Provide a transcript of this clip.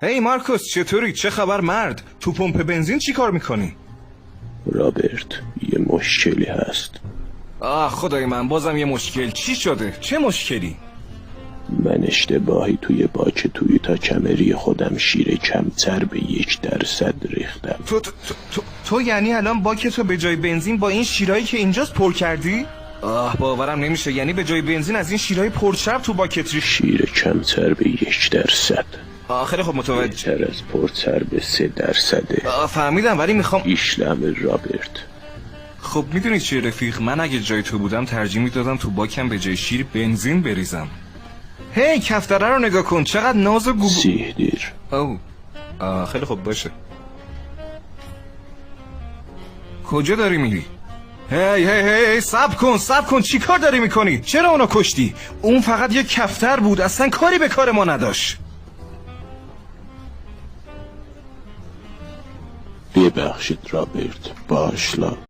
هی مارکوس، چطوری؟ چه خبر مرد؟ تو پمپ بنزین چی کار میکنی؟ رابرت، یه مشکلی هست. خدای من، بازم یه مشکل. چی شده؟ چه مشکلی؟ من اشتباهی توی باک تویوتا کمری خودم شیر کمتر به 1% ریختم. تو یعنی الان باکتو به جای بنزین با این شیرایی که اینجاست پر کردی؟ باورم نمیشه. یعنی به جای بنزین از این شیرای پرچرب تو باکت ریخت؟ شیر کمتر به 1%. خیلی خب، متوجه. بهتر از پرچرب 3%. فهمیدم، ولی میخوام ایشلم رابرت. خب میدونی چیه رفیق، من اگه جای تو بودم ترجیح میدادم تو باکم به جای شیر بنزین بریزم. هی کفتره رو نگاه کن، چقدر ناز و گوگو. 30 دیر. خیلی خوب باشه. کجا داری میری؟ هی صبر کن چی کار داری میکنی؟ چرا اونو کشتی؟ اون فقط یه کفتر بود، اصلا کاری به کار ما نداشت. ببخشید رابرت، باشلا.